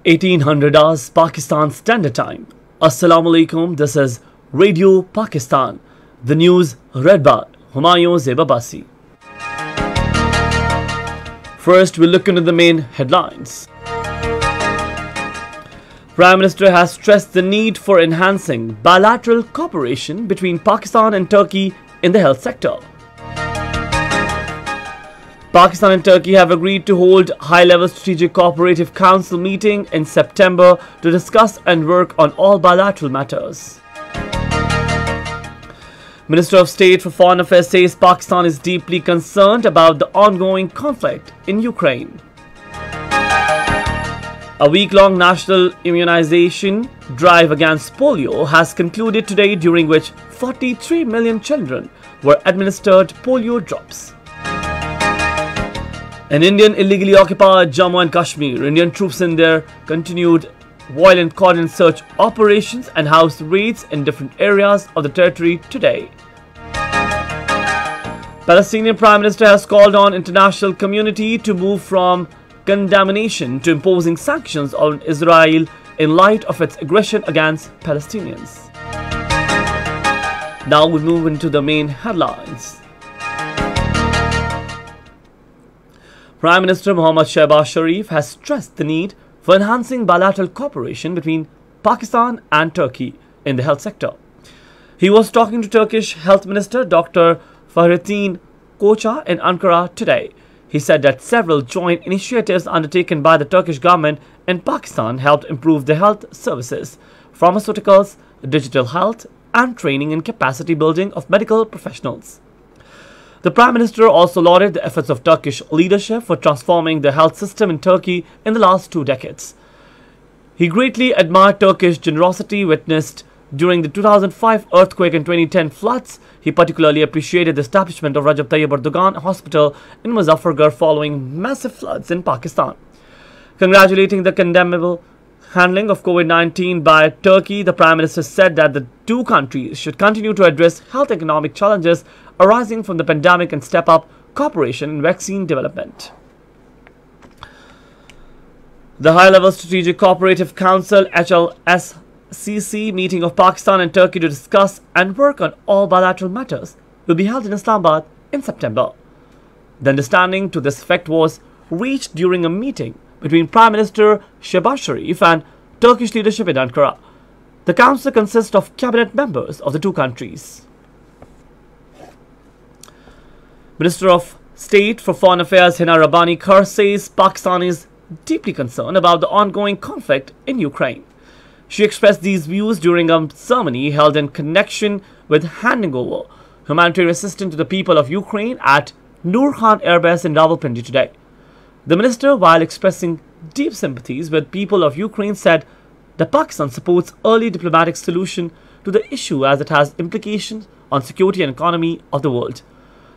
1800 hours Pakistan Standard Time. Assalamu alaikum, this is Radio Pakistan. The news read by Humayun Zebabasi. First, we'll look into the main headlines. Prime Minister has stressed the need for enhancing bilateral cooperation between Pakistan and Turkey in the health sector. Pakistan and Turkey have agreed to hold high-level Strategic Cooperative Council meeting in September to discuss and work on all bilateral matters. Minister of State for Foreign Affairs says Pakistan is deeply concerned about the ongoing conflict in Ukraine. A week-long national immunization drive against polio has concluded today, during which 43 million children were administered polio drops. An Indian illegally occupied Jammu and Kashmir. Indian troops in there continued violent coordinated search operations and house raids in different areas of the territory today. Palestinian Prime Minister has called on international community to move from condemnation to imposing sanctions on Israel in light of its aggression against Palestinians. Now we move into the main headlines. Prime Minister Mohammad Shehbaz Sharif has stressed the need for enhancing bilateral cooperation between Pakistan and Turkey in the health sector. He was talking to Turkish Health Minister Dr. Fahrettin Koca in Ankara today. He said that several joint initiatives undertaken by the Turkish government and Pakistan helped improve the health services, pharmaceuticals, digital health, and training and capacity building of medical professionals. The Prime Minister also lauded the efforts of Turkish leadership for transforming the health system in Turkey in the last 2 decades. He greatly admired Turkish generosity witnessed during the 2005 earthquake and 2010 floods. He particularly appreciated the establishment of Recep Tayyip Erdogan Hospital in Muzaffargarh following massive floods in Pakistan. Congratulating the condemnable handling of COVID-19 by Turkey, the Prime Minister said that the two countries should continue to address health economic challenges arising from the pandemic and step up cooperation in vaccine development. The High-Level Strategic Cooperative Council HLSCC meeting of Pakistan and Turkey to discuss and work on all bilateral matters will be held in Islamabad in September. The understanding to this effect was reached during a meeting between Prime Minister Shehbaz Sharif and Turkish leadership in Ankara. The council consists of cabinet members of the two countries. Minister of State for Foreign Affairs Hina Rabbani Kar says Pakistan is deeply concerned about the ongoing conflict in Ukraine. She expressed these views during a ceremony held in connection with handing over humanitarian assistance to the people of Ukraine at Noor Khan Air Base in Rawalpindi today. The minister, while expressing deep sympathies with people of Ukraine, said that Pakistan supports early diplomatic solution to the issue as it has implications on security and economy of the world.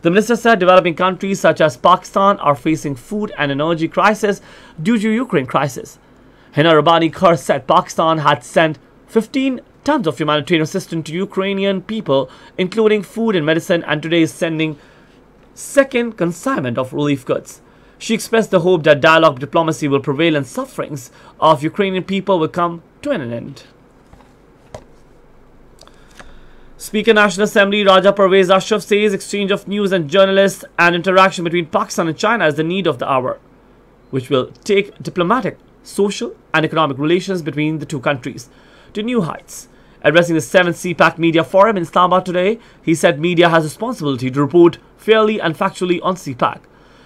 The minister said developing countries such as Pakistan are facing food and energy crisis due to Ukraine crisis. Hina Rabbani Kar said Pakistan had sent 15 tons of humanitarian assistance to Ukrainian people, including food and medicine, and today is sending second consignment of relief goods. She expressed the hope that dialogue diplomacy will prevail and sufferings of Ukrainian people will come to an end. Speaker National Assembly Raja Parvez Ashraf says exchange of news and journalists and interaction between Pakistan and China is the need of the hour, which will take diplomatic, social and economic relations between the two countries to new heights. Addressing the 7th CPAC Media Forum in Islamabad today, he said media has responsibility to report fairly and factually on CPAC.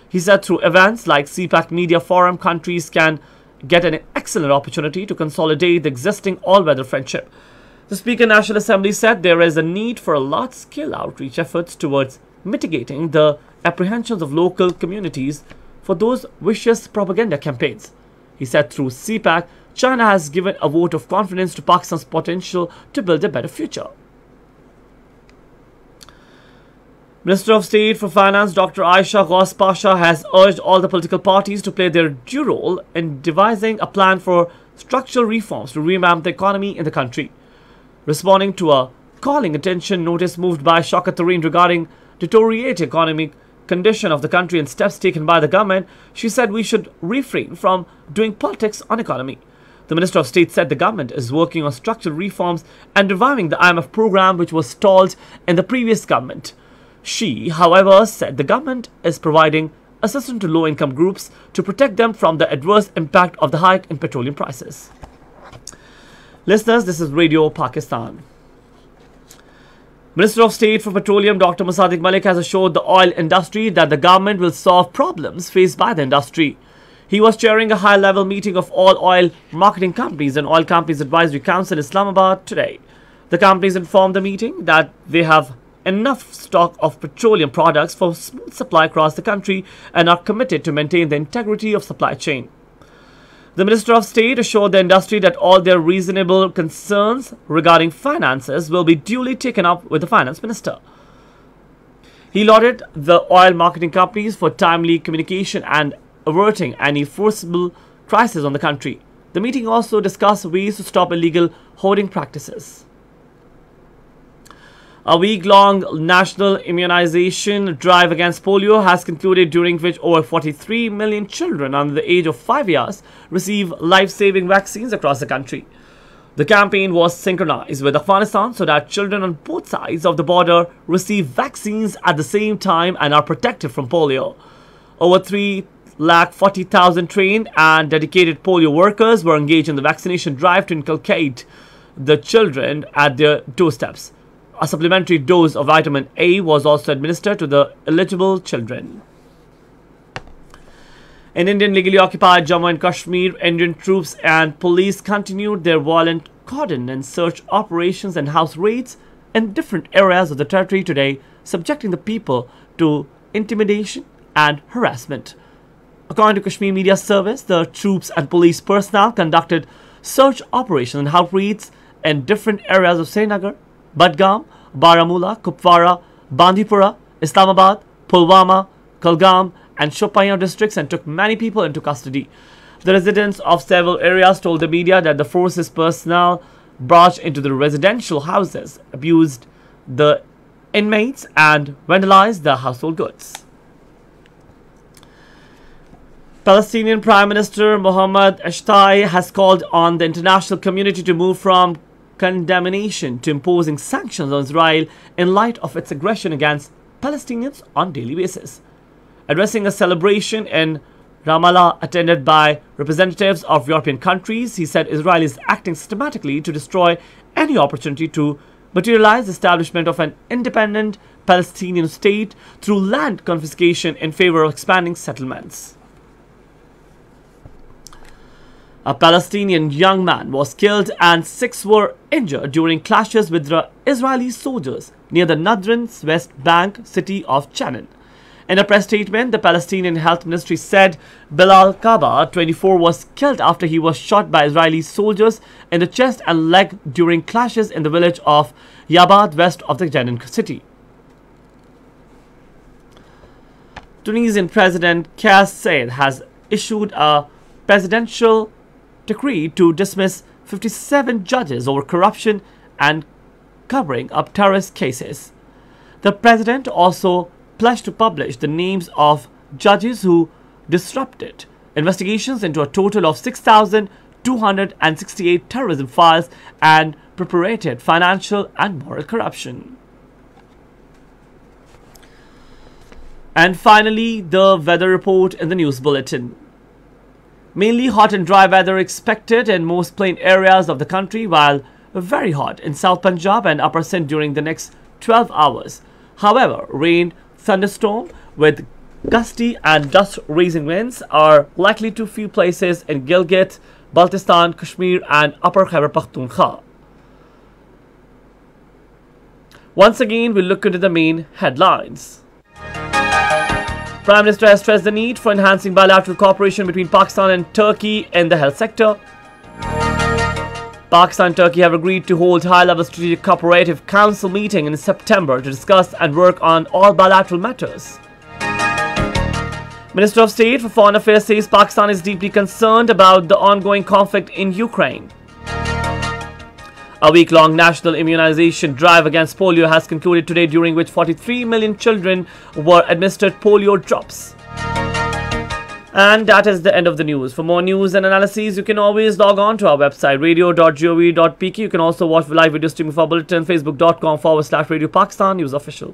He said through events like CPAC Media Forum, countries can get an excellent opportunity to consolidate the existing all-weather friendship. The Speaker National Assembly said there is a need for a large-scale outreach efforts towards mitigating the apprehensions of local communities for those vicious propaganda campaigns. He said through CPAC, China has given a vote of confidence to Pakistan's potential to build a better future. Minister of State for Finance Dr. Aisha Ghaus Pasha has urged all the political parties to play their due role in devising a plan for structural reforms to revamp the economy in the country. Responding to a calling attention notice moved by Shaukat Tareen regarding deteriorating economic condition of the country and steps taken by the government, she said we should refrain from doing politics on economy. The Minister of State said the government is working on structural reforms and reviving the IMF program, which was stalled in the previous government. She, however, said the government is providing assistance to low-income groups to protect them from the adverse impact of the hike in petroleum prices. Listeners, this is Radio Pakistan. Minister of State for Petroleum Dr. Musaddiq Malik has assured the oil industry that the government will solve problems faced by the industry. He was chairing a high-level meeting of all oil marketing companies and Oil Companies Advisory Council in Islamabad today. The companies informed the meeting that they have enough stock of petroleum products for smooth supply across the country and are committed to maintain the integrity of supply chain. The Minister of State assured the industry that all their reasonable concerns regarding finances will be duly taken up with the Finance Minister. He lauded the oil marketing companies for timely communication and averting any forcible crisis on the country. The meeting also discussed ways to stop illegal hoarding practices. A week-long national immunization drive against polio has concluded, during which over 43 million children under the age of 5 years receive life-saving vaccines across the country. The campaign was synchronized with Afghanistan so that children on both sides of the border receive vaccines at the same time and are protected from polio. Over 340,000 trained and dedicated polio workers were engaged in the vaccination drive to inculcate the children at their doorsteps. A supplementary dose of vitamin A was also administered to the eligible children. In Indian legally occupied Jammu and Kashmir, Indian troops and police continued their violent cordon and search operations and house raids in different areas of the territory today, subjecting the people to intimidation and harassment. According to Kashmir Media Service, the troops and police personnel conducted search operations and house raids in different areas of Srinagar, Budgam, Baramulla, Kupwara, Bandipora, Islamabad, Pulwama, Kulgam and Shopian districts and took many people into custody. The residents of several areas told the media that the forces personnel barged into the residential houses, abused the inmates and vandalized the household goods. Palestinian Prime Minister Mohammed Ashtai has called on the international community to move from condemnation to imposing sanctions on Israel in light of its aggression against Palestinians on a daily basis. Addressing a celebration in Ramallah attended by representatives of European countries, he said Israel is acting systematically to destroy any opportunity to materialize the establishment of an independent Palestinian state through land confiscation in favor of expanding settlements. A Palestinian young man was killed and 6 were injured during clashes with the Israeli soldiers near the Nadran's West Bank city of Chanaan. In a press statement, the Palestinian Health Ministry said Bilal Kaba, 24, was killed after he was shot by Israeli soldiers in the chest and leg during clashes in the village of Yabad west of the Chanaan city. Tunisian President Kais Saied has issued a presidential decree to dismiss 57 judges over corruption and covering up terrorist cases. The president also pledged to publish the names of judges who disrupted investigations into a total of 6,268 terrorism files and perpetrated financial and moral corruption. And finally, the weather report in the news bulletin. Mainly hot and dry weather expected in most plain areas of the country, while very hot in South Punjab and Upper Sindh during the next 12 hours. However, rain, thunderstorm with gusty and dust-raising winds are likely to few places in Gilgit, Baltistan, Kashmir and Upper Khyber Pakhtunkhwa. Once again, we'll look into the main headlines. Prime Minister has stressed the need for enhancing bilateral cooperation between Pakistan and Turkey in the health sector. Pakistan and Turkey have agreed to hold high-level Strategic Cooperative Council meeting in September to discuss and work on all bilateral matters. Minister of State for Foreign Affairs says Pakistan is deeply concerned about the ongoing conflict in Ukraine. A week-long national immunization drive against polio has concluded today, during which 43 million children were administered polio drops. And that is the end of the news. For more news and analyses, you can always log on to our website, radio.gov.pk. You can also watch live video streaming for Bulletin, facebook.com/Radio Pakistan News Official.